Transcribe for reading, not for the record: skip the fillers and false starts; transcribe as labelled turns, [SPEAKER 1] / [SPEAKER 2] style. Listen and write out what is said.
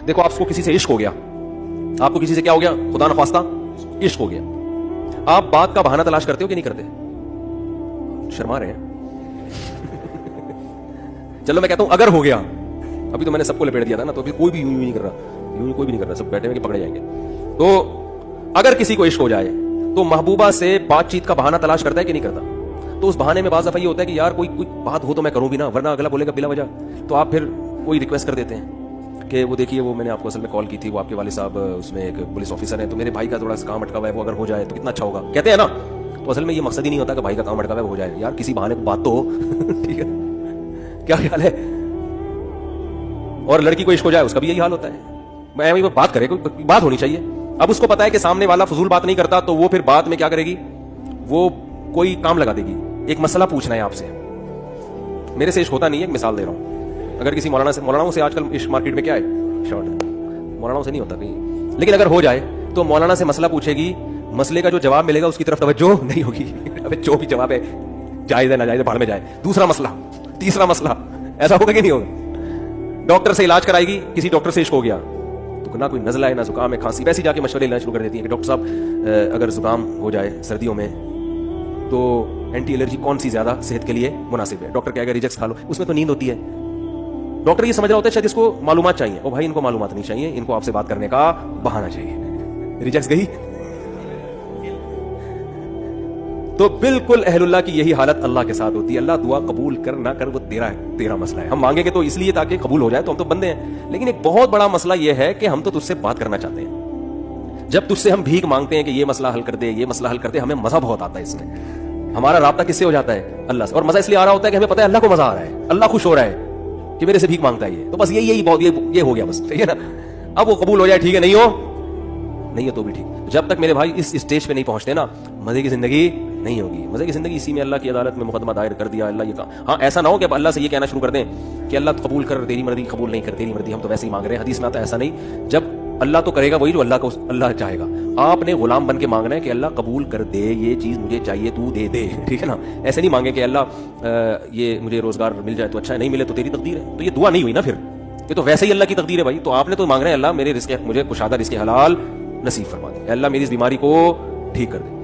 [SPEAKER 1] دیکھو آپ کو کسی سے عشق ہو گیا, آپ کو کسی سے کیا ہو گیا, خدا نخواستہ عشق ہو گیا, آپ بات کا بہانہ تلاش کرتے ہو کہ نہیں کرتے؟ شرما رہے ہیں. چلو میں کہتا ہوں اگر ہو گیا, ابھی تو میں نے سب کو لپیٹ دیا تھا نا, تو ابھی کوئی بھی یوں نہیں کر رہا, یوں کوئی بھی نہیں کر رہا, سب بیٹھے ہوئے کہ پکڑے جائیں گے. تو اگر کسی کو عشق ہو جائے تو محبوبہ سے بات چیت کا بہانہ تلاش کرتا ہے کہ نہیں کرتا؟ تو اس بہانے میں بعض دفعہ یہ ہوتا ہے کہ یار کوئی بات ہو تو میں کروں بھی نا, ورنہ اگلا بولے گا بلا وجہ. تو آپ پھر کوئی ریکویسٹ کر دیتے ہیں کہ وہ دیکھیے وہ میں نے آپ کو اصل میں کال کی تھی, وہ آپ کے والد صاحب اس میں ایک پولیس آفیسر ہیں, تو میرے بھائی کا تھوڑا سا کام اٹکا ہوا ہے, وہ اگر ہو جائے تو کتنا اچھا ہوگا, کہتے ہیں نا. تو اصل میں یہ مقصد ہی نہیں ہوتا کہ بھائی کا کام اٹکا ہوا ہے وہ ہو جائے, یار کسی بہانے کو بات تو ہو. ٹھیک ہے, کیا خیال ہے؟ اور لڑکی کو عشق ہو جائے اس کا بھی یہی حال ہوتا ہے, میں بات کرے, کوئی بات ہونی چاہیے. اب اس کو پتا ہے کہ سامنے والا فضول بات نہیں کرتا, تو وہ پھر بعد میں کیا کرے گی, وہ کوئی کام لگا دے گی. ایک مسئلہ پوچھنا ہے آپ سے, میرے سے عشق ہوتا نہیں ہے, ایک مثال دے رہا ہوں. اگر کسی مولانا سے آج کل عشق مارکیٹ میں کیا ہے, شارٹ ہے, مولانا سے نہیں ہوتا کہیں, لیکن اگر ہو جائے تو مولانا سے مسئلہ پوچھے گی, مسئلے کا جو جواب ملے گا اس کی طرف توجہ نہیں ہوگی. ابے جو بھی جواب ہے جائز ہے ناجائز ہے بھاڑ میں جائے. دوسرا مسئلہ, تیسرا مسئلہ, ایسا ہوگا کہ نہیں ہوگا؟ ڈاکٹر سے علاج کرائے گی, کسی ڈاکٹر سے عشق ہو گیا تو نہ کوئی نزلہ ہے نہ زکام ہے کھانسی, ویسے جا کے مشورے لینا شروع کر دیتی ہے کہ ڈاکٹر صاحب اگر زکام ہو جائے سردیوں میں تو اینٹی الرجی کون سی زیادہ صحت کے لیے مناسب ہے؟ ڈاکٹر کہے گا ریجکس کھا لو, اس میں تو نیند ہوتی ہے. ڈاکٹر یہ سمجھ رہا ہوتا ہے شاید اس کو معلومات چاہیے, او بھائی ان کو معلومات نہیں چاہیے, ان کو آپ سے بات کرنے کا بہانہ چاہیے. ریجکس گئی. تو بالکل اہل اللہ کی یہی حالت اللہ کے ساتھ ہوتی ہے. اللہ دعا قبول کر نہ کر وہ تیرا مسئلہ ہے. ہم مانگیں گے تو اس لیے تاکہ قبول ہو جائے, تو ہم تو بندے ہیں, لیکن ایک بہت بڑا مسئلہ یہ ہے کہ ہم تو تجھ سے بات کرنا چاہتے ہیں. جب تجھ سے ہم بھیک مانگتے ہیں کہ یہ مسئلہ حل کر دے, یہ مسئلہ حل کر دے, ہمیں مزہ بہت آتا ہے اس میں. ہمارا رابطہ کس سے ہو جاتا ہے؟ اللہ سے. اور مزہ اس لیے آ رہا ہوتا ہے کہ ہمیں پتہ ہے اللہ کو مزہ آ رہا ہے, اللہ خوش ہو رہا ہے کہ میرے سے بھیک مانگتا ہے یہ, تو بس یہی بہت یہ ہو گیا بس, ٹھیک ہے نا. اب وہ قبول ہو جائے ٹھیک ہے, نہیں ہو تو بھی ٹھیک. جب تک میرے بھائی اس اسٹیج پہ نہیں پہنچتے نا, مزے کی زندگی نہیں ہوگی. مزے کی زندگی اسی میں اللہ کی عدالت میں مقدمہ دائر کر دیا, اللہ یہ کہا. ہاں ایسا نہ ہو کہ اب اللہ سے یہ کہنا شروع کر دیں کہ اللہ قبول کر, تیری مرضی, قبول نہیں کر تیری مرضی, ہم تو ویسے ہی مانگ رہے ہیں. حدیث میں آتا ہے ایسا نہیں, جب اللہ تو کرے گا وہی جو اللہ چاہے گا. آپ نے غلام بن کے مانگنا ہے کہ اللہ قبول کر دے, یہ چیز مجھے چاہیے تو دے دے, ٹھیک ہے نا. ایسے نہیں مانگے کہ اللہ یہ مجھے روزگار مل جائے تو اچھا ہے, نہیں ملے تو تیری تقدیر ہے. تو یہ دعا نہیں ہوئی نا, پھر یہ تو ویسے ہی اللہ کی تقدیر ہے بھائی. تو آپ نے تو مانگ رہے ہیں اللہ میرے رزق, مجھے کشادہ رزق حلال نصیب فرما دے, اللہ میری اس بیماری کو ٹھیک کر دے.